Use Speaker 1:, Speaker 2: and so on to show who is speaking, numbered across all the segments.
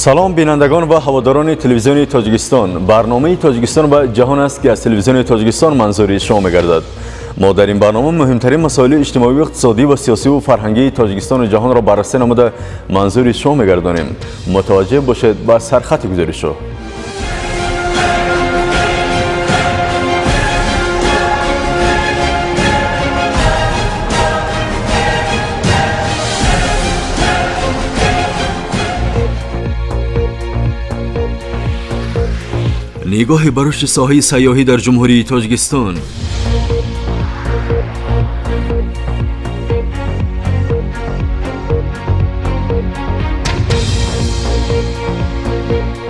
Speaker 1: سلام بینندگان و هواداران تلویزیون تاجیکستان. برنامه تاجیکستان و جهان است که از تلویزیون تاجیکستان منظوری شما می‌گردد. ما در این برنامه مهمترین مسائل اجتماعی و اقتصادی و سیاسی و فرهنگی تاجیکستان و جهان را بررسی نموده منظوری شما می‌گردانیم. متوجه باشید و سرخط گذاری شو. نگاه بر رشد ساحه سیاحی در جمهوری تاجیکستان.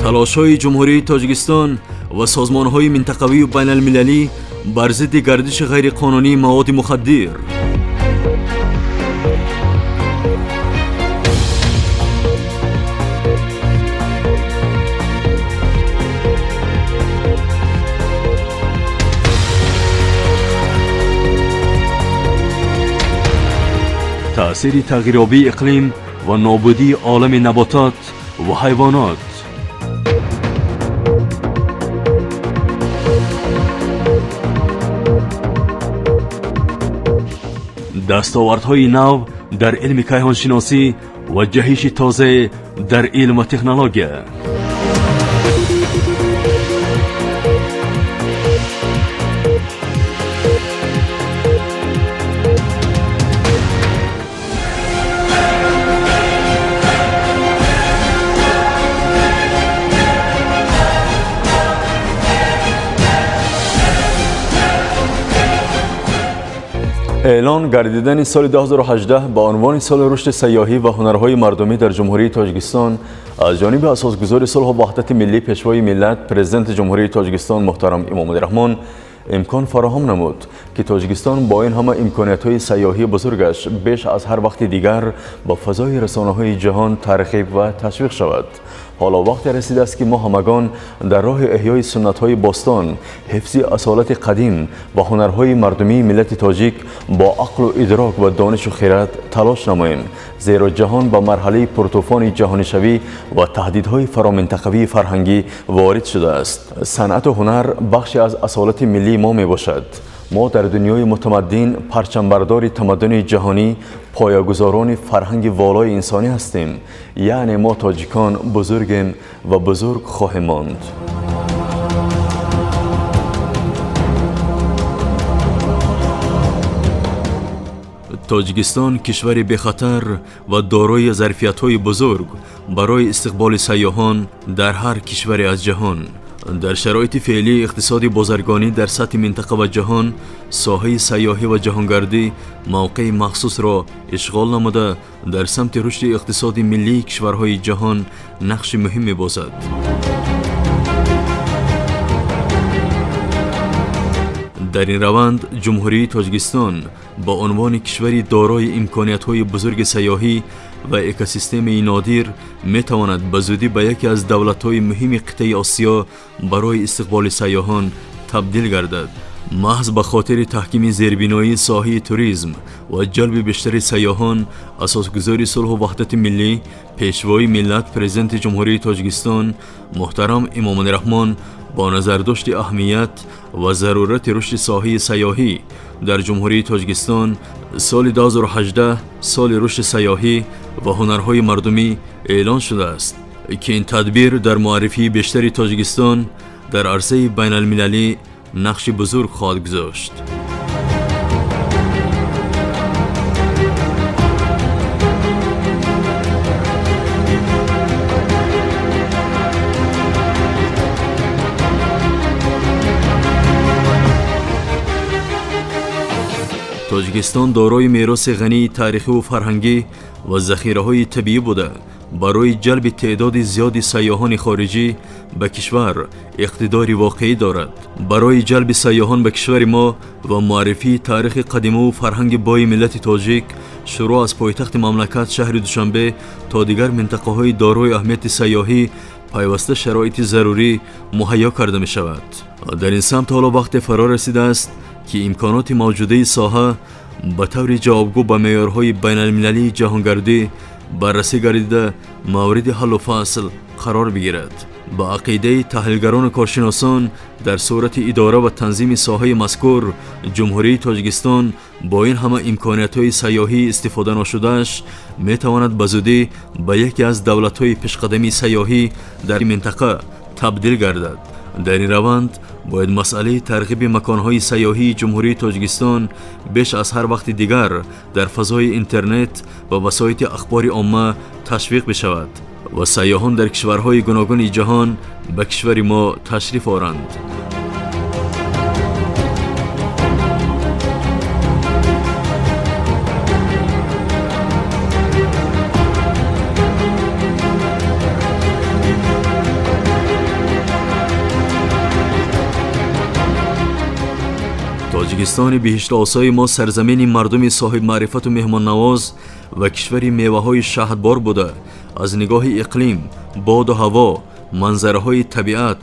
Speaker 1: تلاش‌های جمهوری تاجیکستان و سازمان‌های منطقوی و بین المللی بر ضد گردش غیرقانونی مواد مخدر. تأثیر تغییرآبی اقلیم و نابودی عالم نباتات و حیوانات. دستاوردهای نو در علم کیهانشناسی و جهش تازه در علم و تکنولوژی. اعلان گردیدن سال 2018 با عنوان سال رشد سیاحی و هنرهای مردمی در جمهوری تاجیکستان از جانب اساسگزار صلح و وحدت ملی پیشوای ملت پرزیدنت جمهوری تاجیکستان محترم امام الرحمن امکان فراهم نمود که تاجیکستان با این همه امکانیت‌های سیاحی بزرگش بیش از هر وقت دیگر با فضای رسانه‌های جهان ترغیب و تشویق شود. حالا وقت رسیده است که ما همگان در راه احیای سنت‌های باستان، حفظ اصالت قدیم و هنرهای مردمی ملت تاجیک با عقل و ادراک و دانش و خرد تلاش نماییم، زیرا جهان با مرحله پرطوفان جهانی شوی و تهدیدهای فرامنطقوی فرهنگی وارد شده است. صنعت و هنر بخشی از اصالت ملی ما می باشد. ما در دنیای متمدن پرچمبردار تمدن جهانی پایه‌گذاران فرهنگ والای انسانی هستیم. یعنی ما تاجیکان بزرگیم و بزرگ خواهیم ماند. تاجیکستان کشوری بخطر و دارای ظرفیت‌های بزرگ برای استقبال سیاحان در هر کشوری از جهان. در شرایط فعلی اقتصاد بازرگانی در سطح منطقه و جهان، ساحه سیاحی و جهانگردی موقع مخصوص را اشغال نموده در سمت رشد اقتصاد ملی کشورهای جهان نقش مهم بازد. در این روند جمهوری تاجیکستان با عنوان کشوری دارای امکانیت‌های بزرگ سیاحی و اکوسیستمی نادر می‌تواند به زودی به یکی از دولت‌های مهم قطعه آسیا برای استقبال سیاحان تبدیل گردد. محض به خاطر تحکیم زیربنایی ساحه توریسم و جلب بیشتر سیاحان، اساسگزار صلح و وحدت ملی پیشوای ملت پرزیدنت جمهوری تاجیکستان محترم امام الرحمن با نظرداشت اهمیت و ضرورت رشد ساحه سیاحی در جمهوری تاجیکستان سال 2018 سال رشد سیاحی و هنرهای مردمی اعلان شده است که این تدبیر در معرفی بیشتر تاجیکستان در عرصه بین المللی نقش بزرگ خواهد گذاشت. تاجیکستان دارای میراث غنی تاریخی و فرهنگی و ذخیره‌های طبیعی بوده. برای جلب تعداد زیادی سیاحان خارجی به کشور اقتداری واقعی دارد. برای جلب سیاحان به کشور ما و معرفی تاریخ قدیمی و فرهنگ بای ملت تاجیک، شروع از پایتخت مملکت شهر دوشنبه تا دیگر منطقه‌های دارای اهمیت سیاحی پیوسته شرایط ضروری مهیا کرده می شود. در این سمت حالا وقت فرا رسیده است که امکانات موجوده ساحه به طور جوابگو به معیارهای بین المللی جهانگردی بررسی گردیده مورد حل و فصل قرار بگیرد. با عقیده تحلیلگران و کارشناسان در صورت اداره و تنظیم ساحه مذکور، جمهوری تاجیکستان با این همه امکانیت‌های سیاحی استفاده نشده‌اش می‌تواند بزودی به یکی از دولت‌های پیشقدمی سیاحی در منطقه تبدیل گردد. در این روند باید مسئله ترغیب مکان‌های سیاحی جمهوری تاجیکستان بیش از هر وقت دیگر در فضای اینترنت و وسایل اخباری عامه تشویق بشود و سیاحان در کشورهای گوناگون جهان به کشور ما تشریف آورند. تاجیکستان بهشت آسای ما سرزمین مردم صاحب معرفت و مهمان نواز و کشور میوه‌های شهدبار بوده. از نگاه اقلیم، باد و هوا، منظره‌های طبیعت،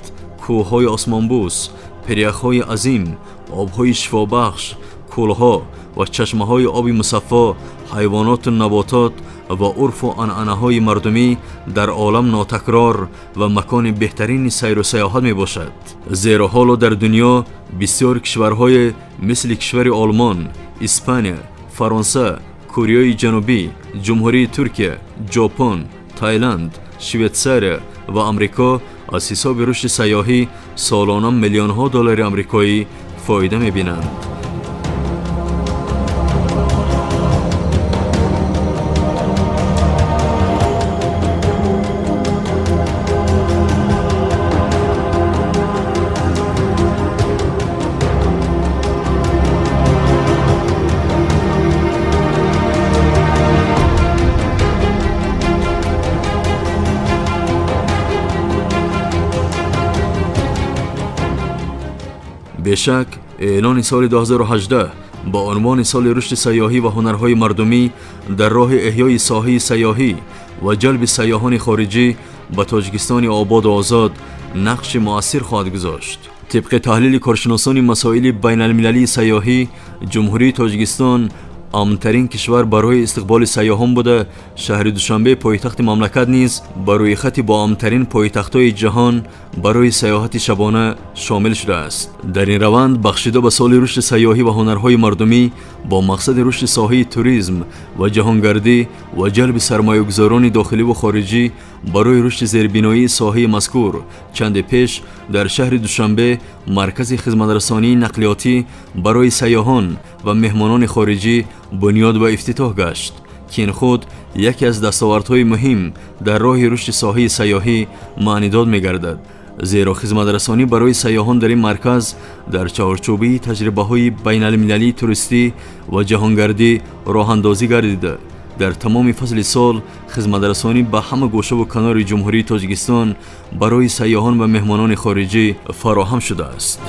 Speaker 1: کوه‌های آسمانبوس، پریخ‌های عظیم، آب‌های شفابخش، کل‌ها و چشمه‌های آب مصفا، حیوانات و نباتات و عرف و عنعنه‌های مردمی در عالم ناتکرار و مکان بهترین سیر و سیاحت می باشد. زیرا حالا در دنیا بسیار کشورهای مثل کشور آلمان، اسپانیا، فرانسه، کره جنوبی، جمهوری ترکیه، ژاپن، تایلند، شویتزاری و آمریکا از حساب رشد سیاحی سالانه میلیون‌ها دلار آمریکایی فایده می‌بینند. بیشک اعلان سال 2018 با عنوان سال رشد سیاحی و هنرهای مردمی در راه احیای ساحه سیاحی و جلب سیاحان خارجی به تاجیکستان آباد و آزاد نقش مؤثر خواهد گذاشت. طبق تحلیل کارشناسان مسائل بین المللی سیاحی، جمهوری تاجیکستان امن‌ترین کشور برای استقبال سیاحان بوده. شهر دوشنبه پایتخت مملکت نیز برای خط با امن‌ترین پایتخت‌های جهان برای سیاحت شبانه شامل شده است. در این روند بخشیده به سال رشد سیاحی و هنرهای مردمی با مقصد رشد ساحه توریسم و جهانگردی و جلب سرمایه‌گذاران داخلی و خارجی برای رشد زیربنایی ساحه مذکور، چند پیش در شهر دوشنبه مرکز خدمت‌رسانی نقلیاتی برای سیاحان و مهمانان خارجی بنیاد و افتتاح گشت که این خود یکی از دستاوردهای مهم در راه رشد ساحه سیاحی معنیداد می‌گردد. زیرا خدمت‌رسانی برای سیاحان در این مرکز در چارچوب تجربه‌های بین‌المللی توریستی و جهانگردی راه‌اندازی گردیده. در تمام فصل سال خدمت‌رسانی به همه گوشه و کنار جمهوری تاجیکستان برای سیاحان و مهمانان خارجی فراهم شده است.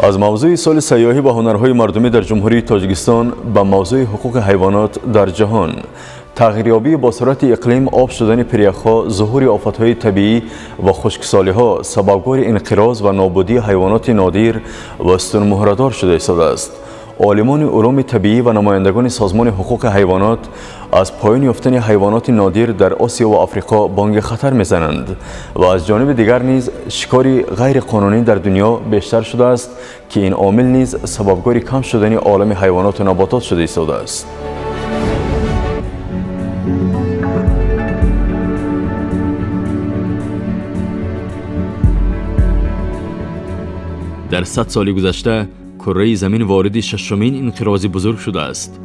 Speaker 1: از موضوع سال سیاحی و هنرهای مردمی در جمهوری تاجیکستان به موضوع حقوق حیوانات در جهان، تغییریابی با سرعت اقلیم، آب شدن پریخ‌ها، ظهور آفت‌های طبیعی و خشکسالی‌ها سببگار انقراض و نابودی حیوانات نادر و استون‌مهره‌دار شده ایستاده است. عالمان علوم طبیعی و نمایندگان سازمان حقوق حیوانات از پایان یافتن حیوانات نادر در آسیا و آفریقا بانگ خطر میزنند و از جانب دیگر نیز شکار غیر قانونی در دنیا بیشتر شده است که این عامل نیز سببگار کم شدن عالم حیوانات و نباتات شده ایستاده است. در 100 سال گذشته کره زمین وارد ششمین انقراض بزرگ شده است.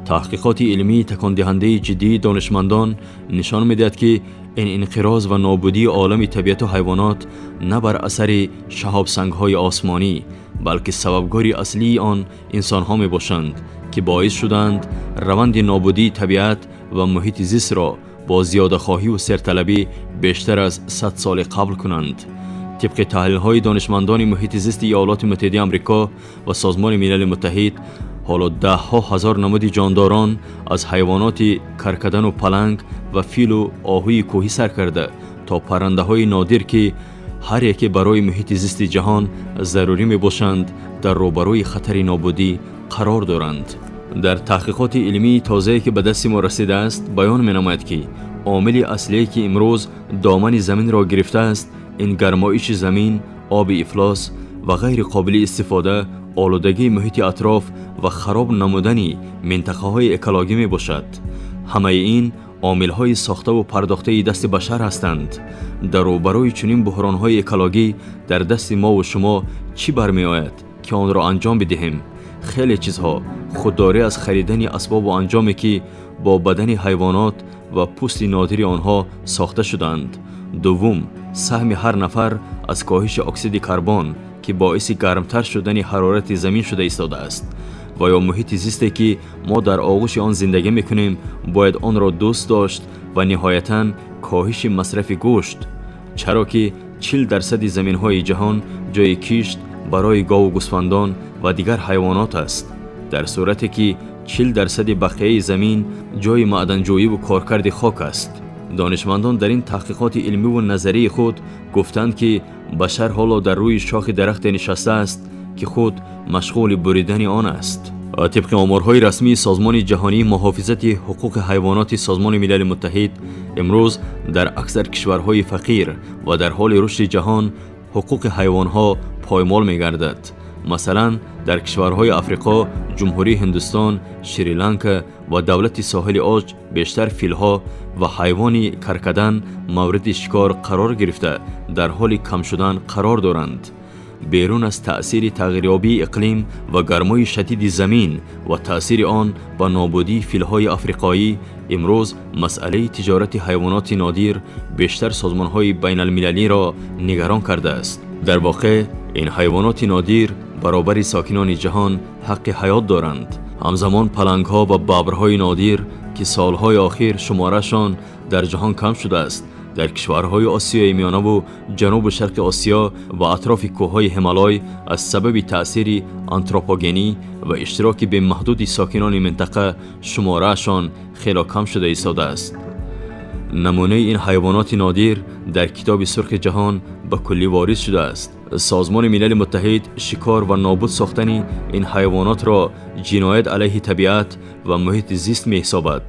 Speaker 1: تحقیقات علمی تکان دهنده جدی دانشمندان نشان می‌دهد که این انقراض و نابودی عالم طبیعت و حیوانات نه بر اثر شهاب سنگ‌های آسمانی، بلکه سببگاری اصلی آن انسان‌ها می‌باشند که باعث شدند روند نابودی طبیعت و محیط زیست را با زیاده‌خواهی و سرطلبی بیشتر از 100 سال قبل کنند. طبق تحلیل‌های دانشمندان محیط زیست ایالات متحده آمریکا و سازمان ملل متحد، حالا 10,000 هزار نماد جانداران از حیوانات کرکدن و پلنگ و فیل و آهوی کوهی سر کرده تا پرنده‌های نادر که هر یکی برای محیط زیست جهان ضروری می‌باشند در روبروی خطر نابودی قرار دارند. در تحقیقات علمی تازه‌ای که به دست ما رسیده است بیان می‌نماید که عامل اصلی که امروز دامن زمین را گرفته است این گرمایش زمین، آب افلاس و غیر قابل استفاده، آلودگی محیط اطراف و خراب نمودن منطقه‌های اکولوژی می باشد. همه این عامل‌های ساخته و پرداخته دست بشر هستند. در روبروی چنین بحران‌های اکولوژی در دست ما و شما چی برمی آید که آن را انجام بدهیم؟ خیلی چیزها، خودداری از خریدن اسباب و انجامی که با بدن حیوانات و پوست نادری آنها ساخته شدند. دوم، سهم هر نفر از کاهش اکسید کربن که باعث گرمتر شدن حرارت زمین شده ایستاده است و یا محیط زیستی که ما در آغوش آن زندگی میکنیم باید آن را دوست داشت و نهایتاً کاهش مصرف گوشت، چرا که 40% زمین‌های جهان جای کشت برای گاو و گوسفندان و دیگر حیوانات است، در صورتی که 40% بقیه زمین جای معدنجویی و کارکرد خاک است. دانشمندان در این تحقیقات علمی و نظری خود گفتند که بشر حالا در روی شاخ درخت نشسته است که خود مشغول بریدن آن است. طبق آمارهای رسمی سازمان جهانی محافظت حقوق حیوانات سازمان ملل متحد، امروز در اکثر کشورهای فقیر و در حال رشد جهان حقوق حیوانها پایمال می‌گردد. مثلا در کشورهای افریقا، جمهوری هندوستان، شریلانکا و دولت ساحل عاج بیشتر فیلها و حیوان کرکدن مورد شکار قرار گرفته در حال کم شدن قرار دارند. بیرون از تأثیر تغییریابی اقلیم و گرمای شدید زمین و تأثیر آن به نابودی فیلهای افریقایی، امروز مسئله تجارت حیوانات نادر بیشتر سازمانهای بین المللی را نگران کرده است. در واقع این حیوانات نادر برابر ساکنان جهان حق حیات دارند. همزمان پلنگ‌ها و ببرهای نادر که سالهای آخر شمارشان در جهان کم شده است، در کشورهای آسیای میانه و جنوب شرق آسیا و اطراف کوههای همالای از سبب تأثیر آنتروپوگنی و اشتراک به محدود ساکنان منطقه شمارهشان خیلی کم شده ایستاده است. نمونه این حیوانات نادر در کتاب سرخ جهان به کلی وارد شده است. سازمان ملل متحد شکار و نابود ساختن این حیوانات را جنایت علیه طبیعت و محیط زیست می حسابد،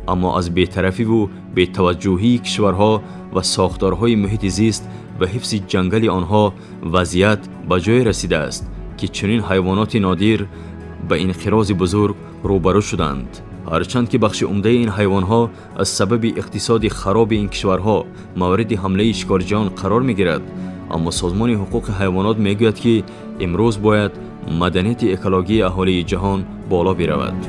Speaker 1: اما از بی‌طرفی و بی‌توجهی کشورها و ساختارهای محیط زیست و حفظ جنگل آنها وضعیت به جای رسیده است که چنین حیوانات نادر به انقراض بزرگ روبرو شدند. هرچند که بخش عمده این حیوانها از سبب اقتصاد خراب این کشورها مورد حمله شکارچیان قرار می‌گیرد، اما سازمان حقوق حیوانات میگوید که امروز باید مدنیت اکولوژی اهالی جهان بالا برود.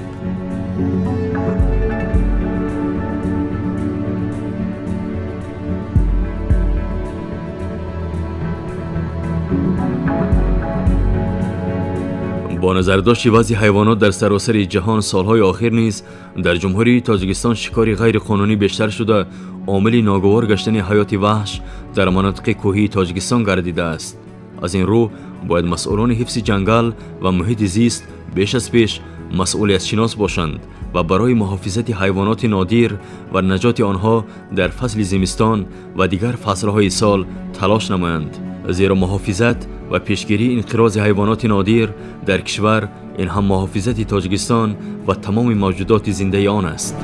Speaker 1: با نظرداشت وضع حیوانات در سراسر جهان سالهای آخر نیز در جمهوری تاجیکستان شکار غیر قانونی بیشتر شده عامل ناگوار گشتن حیات وحش در مناطق کوهی تاجیکستان گردیده است. از این رو باید مسئولان حفظ جنگل و محیط زیست بیش از پیش مسئولیت شناس باشند و برای محافظت حیوانات نادر و نجات آنها در فصل زمستان و دیگر فصلهای سال تلاش نمایند، زیرا محافظت و پیشگیری انقراض حیوانات نادر در کشور این هم محافظت تاجیکستان و تمام موجودات زنده آن است.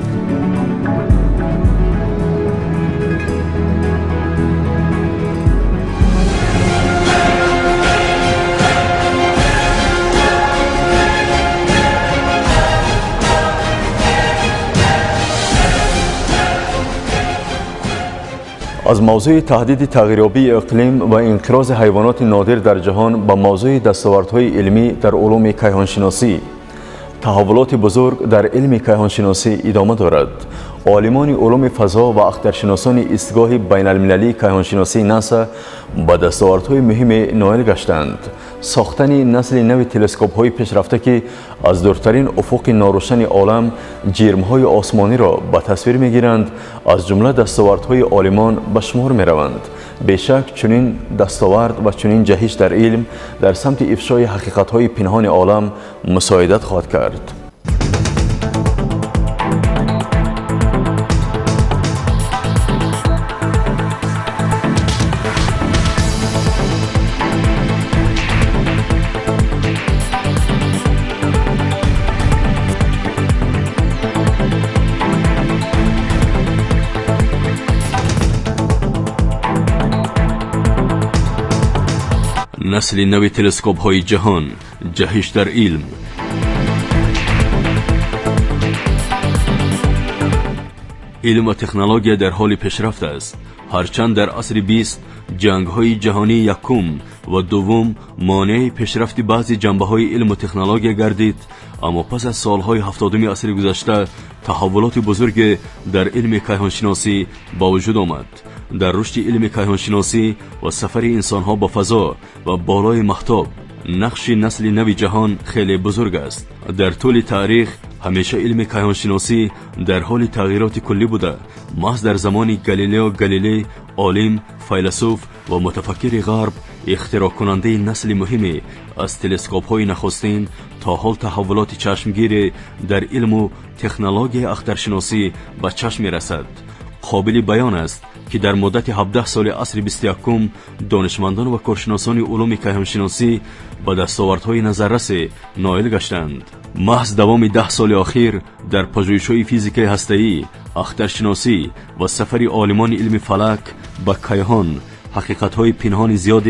Speaker 1: از موضوع تهدید تغییرآبی اقلیم و انقراض حیوانات نادر در جهان به موضوع دستاوردهای علمی در علوم کیهانشناسی. تحولات بزرگ در علم کیهانشناسی ادامه دارد. عالمان علوم فضا و اخترشناسان ایستگاه بین المللی کیهانشناسی ناسا به دستاوردهای مهم نائل گشتند. ساختن نسل نو تلسکوپ‌های پیشرفته که از دورترین افق ناروشن عالم جرم‌های آسمانی را به تصویر می‌گیرند، از جمله دستاوردهای عالمان به شمار می‌روند. بیشک چنین دستاورد و چنین جهش در علم در سمت افشای حقیقت‌های پنهان عالم مساعدت خواهد کرد. نسل نو تلسکوپ های جهان، جهش در علم. علم و تکنولوژی در حال پیشرفت است. هرچند در عصر 20 جنگ های جهانی یکم و دوم مانع پیشرفت بعضی جنبه های علم و تکنولوژی گردید، اما پس از سالهای 70 عصر گذشته تحولات بزرگ در علم کیهانشناسی با وجود آمد. در رشد علم کیهانشناسی و سفر انسانها به فضا و بالای مهتاب نقش نسل نو جهان خیلی بزرگ است. در طول تاریخ همیشه علم کیهانشناسی در حال تغییرات کلی بوده. محض در زمان گالیلئو گالیلی، عالم، فیلسوف و متفکر غرب، اختراع کننده نسل مهمی از تلسکوپ های نخستین تا حال تحولات چشمگیر در علم و تکنولوژی اخترشناسی به چشم رسد. قابل بیان است که در مدت 17 سال عصر 21 دانشمندان و کارشناسان علوم کیهانشناسی به دستاوردهای نظررس نائل گشتند. محض دوام 10 سال اخیر در پژوهش‌های فیزیک هسته‌ای، اخترشناسی و سفر عالمان علم فلک به کیهان، حقیقت‌های پنهان زیاد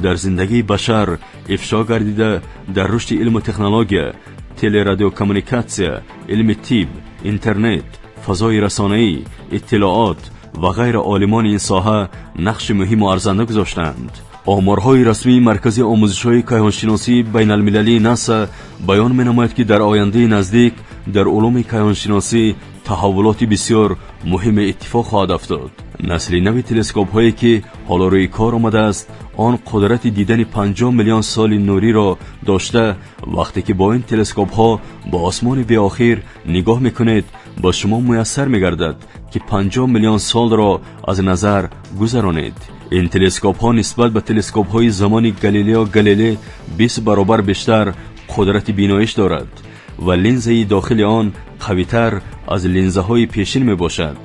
Speaker 1: در زندگی بشر افشا گردیده. در رشد علم و تکنولوژی، تلرادیوکومونیکاسیون، علم طب، اینترنت، فضای رسانه‌ای، اطلاعات و غیر عالمان این ساحه نقش مهم و ارزنده گذاشتند. آمارهای رسمی مرکز آموزش‌های کیهانشناسی بین المللی ناسا بیان می‌نماید که در آینده نزدیک در علوم کیهانشناسی تحولات بسیار مهم اتفاق خواهد افتاد. نسل نو تلسکوپ هایی که حالا روی کار آمده است، آن قدرت دیدن 50 میلیون سال نوری را داشته. وقتی که با این تلسکوپ ها با آسمان بی آخر نگاه میکنید، با شما میسر میگردد که 50 میلیون سال را از نظر گذرانید. این تلسکوپ ها نسبت به تلسکوپ های زمان گالیلئو گالیلی 20 برابر بیشتر قدرت بینایش دارد و لنزه داخل آن قوی‌تر از لنزه های پیشین می باشد.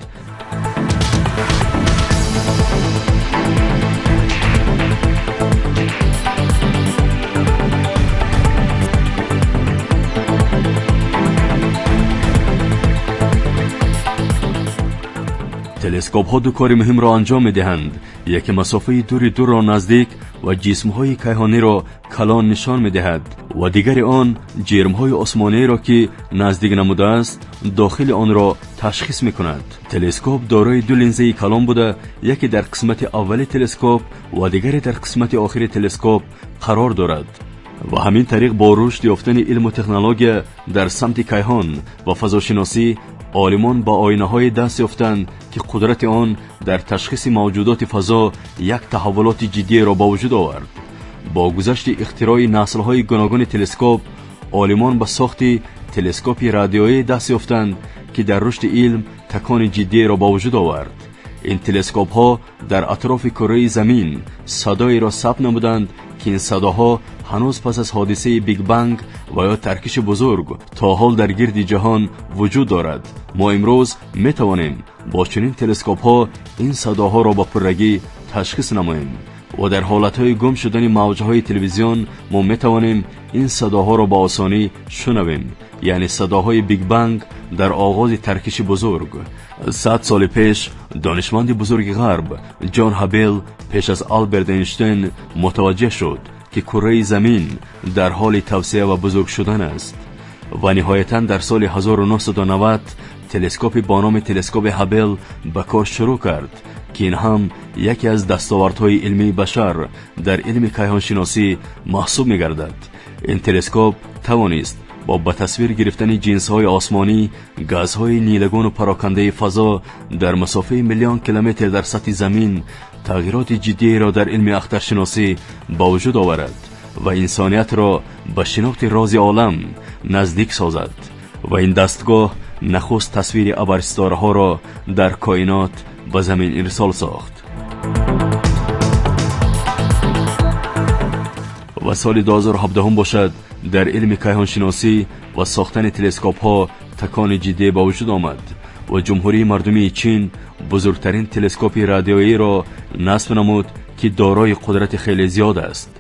Speaker 1: تلسکوپ ها دو کار مهم را انجام می دهند. یک مسافه دور را نزدیک و جسم های کیهانی را کلان نشان می دهد و دیگر آن جرم های آسمانی را که نزدیک نموده است داخل آن را تشخیص می کند. تلسکوپ دارای دو لنزه کلان بوده، یکی در قسمت اول تلسکوپ و دیگری در قسمت آخر تلسکوپ قرار دارد. و همین طریق با رشد یافتن علم و تکنولوژی در سمت کیهان و فضاشناسی، عالمان با آینه های دست یافتند که قدرت آن در تشخیص موجودات فضا یک تحولات جدی را با وجود آورد. با گذشت اختراع نسل های گوناگون تلسکوپ، عالمان به ساخت تلسکوپ رادیویی دست یافتند که در رشد علم تکان جدی را با وجود آورد. این تلسکوپ ها در اطراف کره زمین صدایی را ثبت نمودند که این صداها هنوز پس از حادثه بیگ بنگ و یا ترکش بزرگ تا حال در گرد جهان وجود دارد. ما امروز می توانیم با چنین تلسکوپ ها این صداها را با پررگی تشخیص نماییم و در حالت های گم شدن موجه های تلویزیون ما می توانیم این صداها را با آسانی شنویم، یعنی صداهای بیگ بنگ در آغاز ترکش بزرگ. 100 سال پیش دانشمند بزرگ غرب جان هابل پیش از آلبرت اینشتین متوجه شد که کره زمین در حال توسعه و بزرگ شدن است و نهایتاً در سال 1990 تلسکوپ با نام تلسکوپ هابل به کار شروع کرد که این هم یکی از دستاوردهای علمی بشر در علم کیهانشناسی محسوب می‌گردد. این تلسکوپ توانست با به تصویر گرفتن جنس‌های آسمانی، گازهای نیلگون و پراکنده فضا در مسافه میلیون کیلومتر در سطح زمین تغییرات جدی را در علم اخترشناسی با وجود آورد و انسانیت را به شناخت راز عالم نزدیک سازد و این دستگاه نخست تصویر ابرستارها را در کائنات به زمین ارسال ساخت. و سال 2017 هم باشد در علم کیهانشناسی و ساختن تلسکوپ ها تکان جدی با وجود آمد و جمهوری مردمی چین بزرگترین تلسکوپ رادیویی را نصب نمود که دارای قدرت خیلی زیاد است.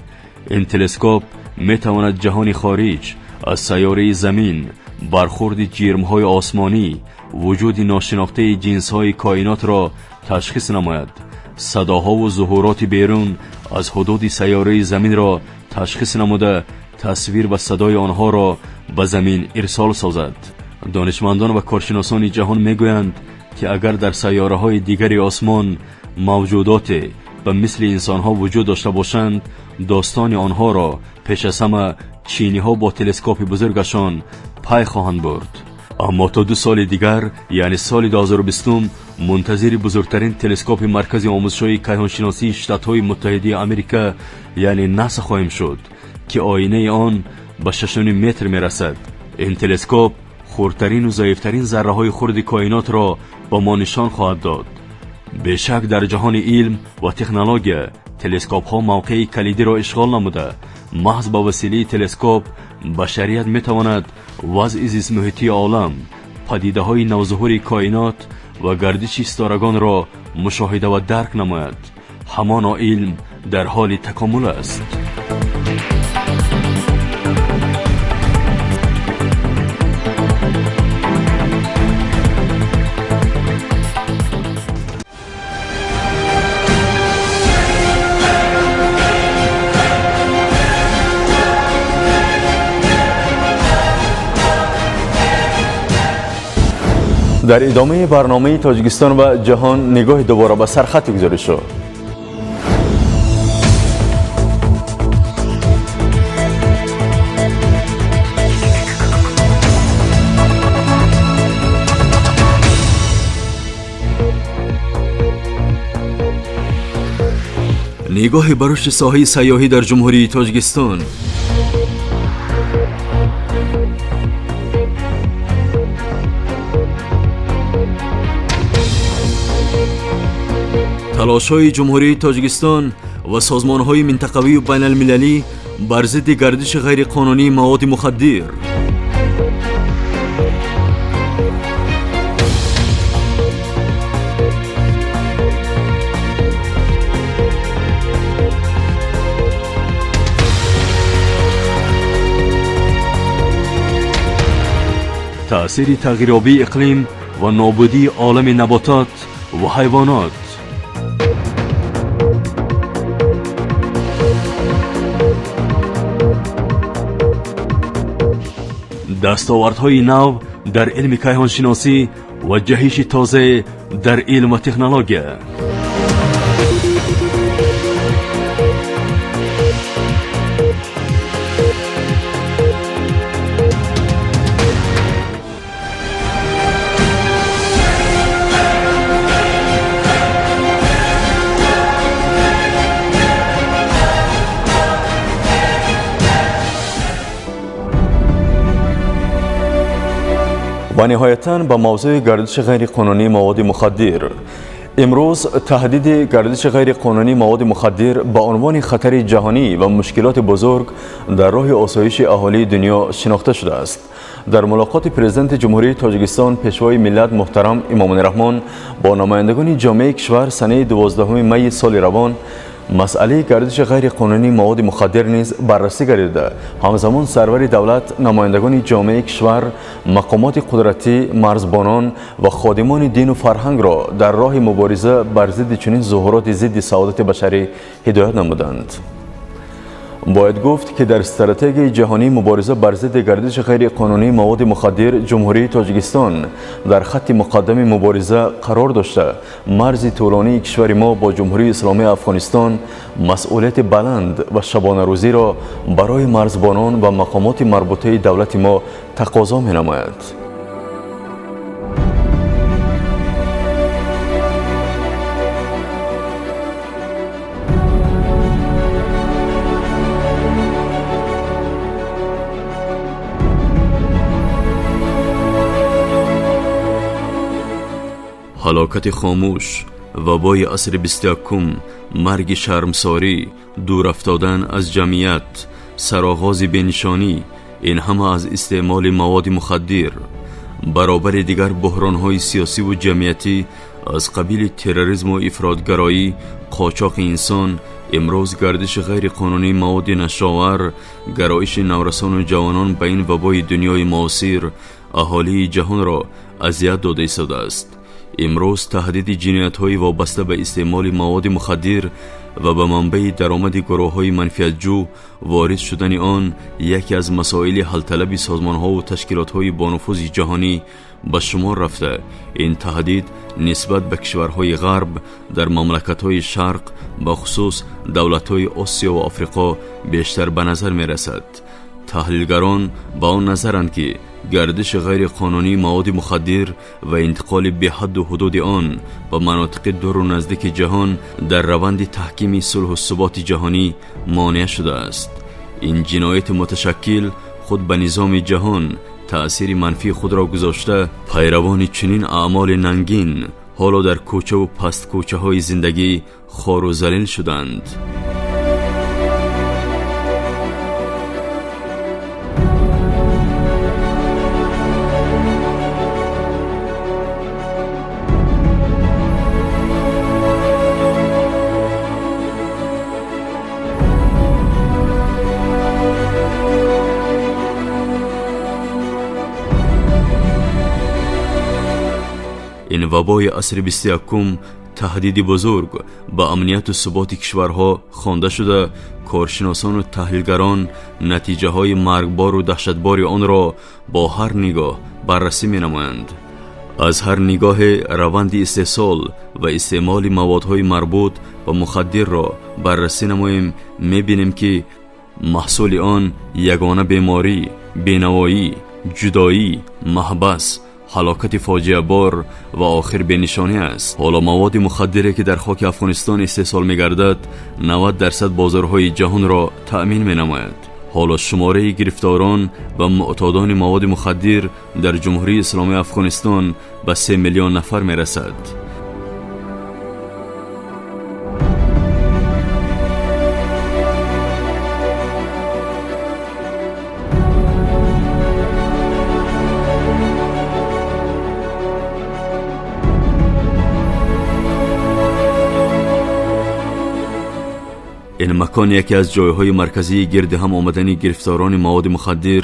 Speaker 1: این تلسکوپ می تواند جهان خارج از سیاره زمین، برخورد جرم‌های آسمانی، وجود ناشناخته جنس‌های کائنات را تشخیص نماید، صداها و ظهورات بیرون از حدود سیاره زمین را تشخیص نموده تصویر و صدای آنها را به زمین ارسال سازد. دانشمندان و کارشناسان جهان میگویند که اگر در سیاره‌های دیگر آسمان موجودات به مثل انسان‌ها وجود داشته باشند، داستان آنها را پیش از همه چینی‌ها با تلسکوپ بزرگشان پی خواهند برد. اما تا 2 سال دیگر یعنی سال 2020 منتظر بزرگترین تلسکوپ مرکز آموزش‌های کیهانشناسی شتات‌های متحده آمریکا یعنی ناسا خواهیم شد که آینه آن به 6.5 متر میرسد. این تلسکوپ خردترین و ضعیفترین ذره‌های خرد کائنات را با ما نشان خواهد داد. بیشک در جهان علم و تکنولوژی تلسکوپ ها موقع کلیدی را اشغال نموده. محض با وسیله تلسکوپ بشریت میتواند وضع زیست محیطی عالم، پدیده های نوظهور کائنات و گردش ستارگان را مشاهده و درک نماید. همانا علم در حال تکامل است. در ادامه برنامه تاجیکستان و جهان نگاه دوباره به سرخط گزارش شد. نگاه به رشد ساحه سیاحی در جمهوری تاجیکستان. تلاش‌های جمهوری تاجیکستان و سازمان‌های منطقوی و بین‌المللی بر ضد گردش غیرقانونی مواد مخدر. تأثیر تغییرآبی اقلیم و نابودی عالم نباتات و حیوانات. دستاوردهای نو در علم کیهانشناسی و جهش تازه در علم و تکنولوژی. و نهایتاً به موضوع گردش غیرقانونی مواد مخدر. امروز تهدید گردش غیرقانونی مواد مخدر به عنوان خطر جهانی و مشکلات بزرگ در راه آسایش اهالی دنیا شناخته شده است. در ملاقات پرزیدنت جمهوری تاجیکستان پیشوای ملت محترم امام رحمان با نمایندگان جامعه کشور سنه 12 می سال روان، مسئله گردش غیر قانونی مواد مخدر نیز بررسی گردیده. همزمان سرور دولت، نمایندگان جامعه کشور، مقامات قدرتی، مرزبانان و خادمان دین و فرهنگ را در راه مبارزه بر ضد چنین ظهورات ضد سعادت بشری هدایت نمودند. باید گفت که در استراتژی جهانی مبارزه بر ضد گردش غیر قانونی مواد مخدر، جمهوری تاجیکستان در خط مقدم مبارزه قرار داشته. مرز طولانی کشور ما با جمهوری اسلامی افغانستان مسئولیت بلند و شبانه روزی را برای مرزبانان و مقامات مربوطه دولت ما تقاضا می‌نماید. هلاکت خاموش، وبای عصر 21، مرگ شرمساری، دور افتادن از جمعیت، سرآغاز بینشانی، این همه از استعمال مواد مخدر. برابر دیگر بحران‌های سیاسی و جمعیتی از قبیل تروریسم و افراطگرایی، قاچاق انسان، امروز گردش غیر قانونی مواد نشاور، گرایش نورسان و جوانان به این وبای دنیای معاصر اهالی جهان را اذیت داده ایستاده است. امروز تهدید جنایت‌های وابسته به استعمال مواد مخدر و به منبع درآمد گروه‌های منفعت‌جو وارد شدن آن یکی از مسائل حل طلب سازمان‌ها و تشکیلات‌های با نفوذ جهانی به شمار رفته. این تهدید نسبت به کشورهای غرب در مملکت‌های شرق به خصوص دولت‌های آسیا و آفریقا بیشتر به نظر می‌رسد. تحلیلگران با آن نظرند که گردش غیر قانونی مواد مخدر و انتقال به حد و حدود آن به مناطق دور و نزدیک جهان در روند تحکیم صلح و ثبات جهانی مانع شده است. این جنایت متشکل خود به نظام جهان تأثیر منفی خود را گذاشته، پیروان چنین اعمال ننگین حالا در کوچه و پست کوچه های زندگی خوار و ذلیل شدند. این وبای عصر 21 تهدیدی بزرگ به امنیت و ثبات کشورها خوانده شده. کارشناسان و تحلیلگران نتیجه های مرگبار و دهشتبار آن را با هر نگاه بررسی می نمایند. از هر نگاه روند استحصال و استعمال موادهای مربوط و مخدر را بررسی نماییم، می بینیم که محصول آن یگانه بیماری، بینوایی، جدایی، محبس، هلاکت فاجعه بار و آخر بنشانه است. حالا مواد مخدری که در خاک افغانستان استحصال می گردد 90% بازارهای جهان را تأمین می نماید. حالا شماره گرفتاران و معتادان مواد مخدر در جمهوری اسلامی افغانستان به 3 میلیون نفر می رسد. این مکان یکی از جایهای مرکزی گرد هم آمدن گرفتاران مواد مخدر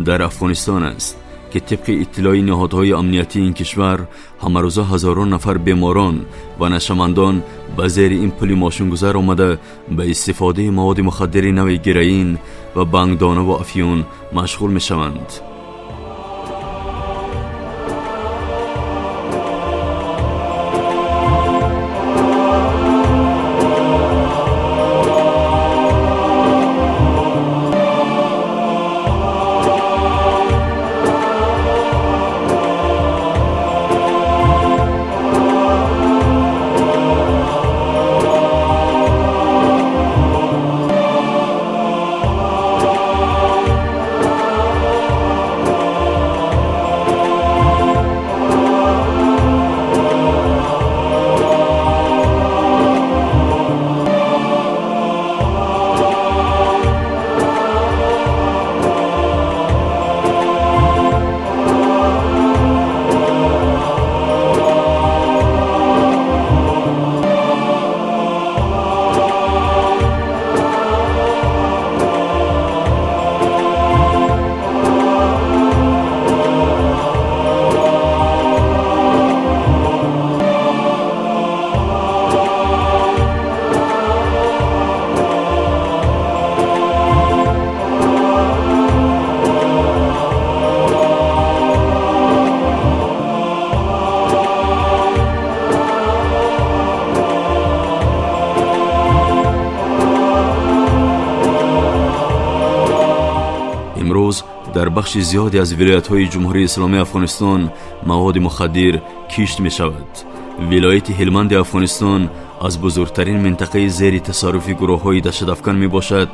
Speaker 1: در افغانستان است که طبق اطلاع نهادهای امنیتی این کشور همه روزه هزاران نفر بیماران و نشمندان به زیر این پل ماشینگذار آمده به استفاده مواد مخدر نوع گرئین و بنگدانه و افیون مشغول می شوند. در بخش زیادی از ولایت‌های جمهوری اسلامی افغانستان مواد مخدر کشت می‌شود. ولایت هلمند افغانستان از بزرگترین منطقه زیر تصرف گروه‌های دهشت‌افکن میباشد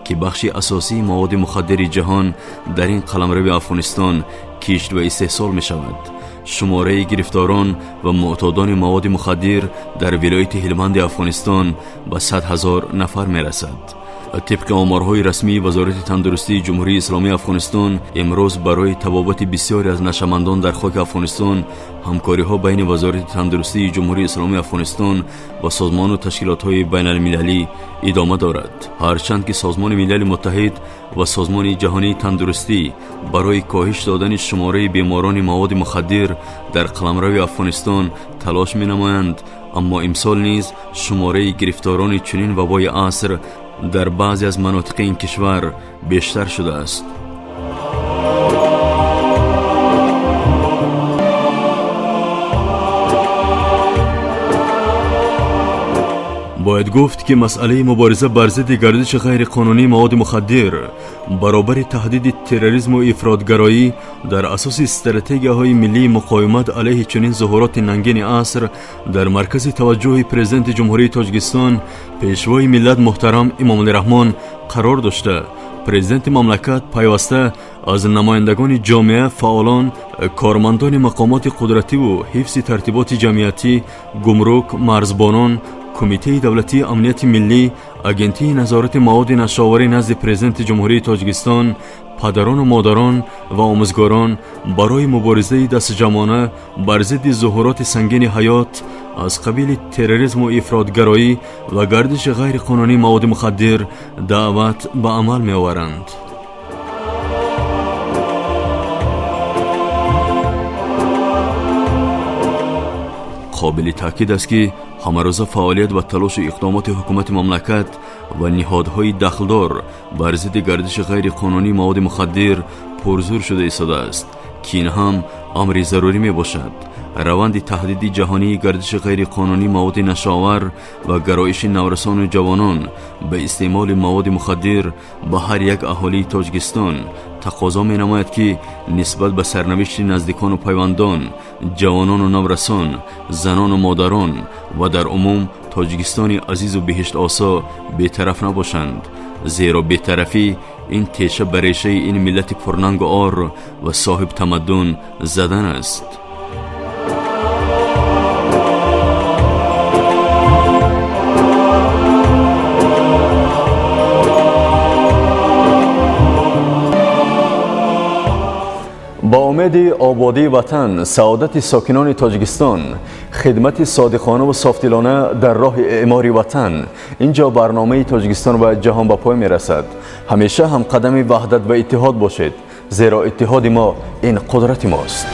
Speaker 1: که بخش اساسی مواد مخدر جهان در این قلمرو افغانستان کشت و استحصال می‌شود. شماره گرفتاران و معتادان مواد مخدر در ولایت هلمند افغانستان به 100,000 نفر میرسد. طبق آمارهای رسمی وزارت تندرستی جمهوری اسلامی افغانستان، امروز برای تبابت بسیاری از نشمندان در خاک افغانستان همکاری ها بین وزارت تندرستی جمهوری اسلامی افغانستان و سازمان و تشکیلات های بین المللی ادامه دارد. هرچند که سازمان ملل متحد و سازمان جهانی تندرستی برای کاهش دادن شماره بیماران مواد مخدر در قلمرو افغانستان تلاش می نمایند، اما امسال نیز شماره گرفتاران چنین وبای عصر در بعضی از مناطق این کشور بیشتر شده است. باید گفت که مسئله مبارزه بر ضد گردش غیر قانونی مواد مخدر برابر تهدید تروریسم و افراطگرایی در اساس استراتژی‌های ملی مقاومت علیه چنین ظهورات ننگین عصر در مرکز توجه پرزیدنت جمهوری تاجیکستان پیشوای ملت محترم امام الرحمن قرار داشته. پرزیدنت مملکت پیوسته از نمایندگان جامعه، فعالان، کارمندان مقامات قدرتی و حفظ ترتیبات جمعیتی، گمرک، مرزبانان، کمیته دولتی امنیت ملی، اجنسی نظارت مواد نشاوری نزد پرزیدنت جمهوری تاجیکستان، پدران و مادران و آموزگاران برای مبارزه دست جمعانه بر ضد ظهورات سنگین حیات از قبیل تروریسم و افراطگرایی و گردش غیر قانونی مواد مخدر دعوت به عمل می آورند. قابل تاکید است که همروزه فعالیت و تلاش و اقدامات حکومت مملکت و نهادهای دخلدار بر ضد گردش غیر قانونی مواد مخدر پرزور شده ایستاده است که این هم امر ضروری می باشد. روند تهدید جهانی گردش غیر قانونی مواد نشاور و گرایش نورسان و جوانان به استعمال مواد مخدر به هر یک اهالی تاجیکستان تقاضا می نماید که نسبت به سرنوشت نزدیکان و پیوندان، جوانان و نورسان، زنان و مادران و در عموم تاجیکستانی عزیز و بهشت آسا بی‌طرف نباشند، زیرا بی‌طرفی این تیشه بریشه این ملت پرننگ و آر و صاحب تمدن زدن است. با امید آبادی وطن، سعادت ساکنان تاجیکستان، خدمت صادقانه و صافدلانه در راه اعمار وطن، اینجا برنامه تاجیکستان و جهان به پای می رسد. همیشه هم قدم وحدت و اتحاد باشید، زیرا اتحاد ما این قدرت ماست.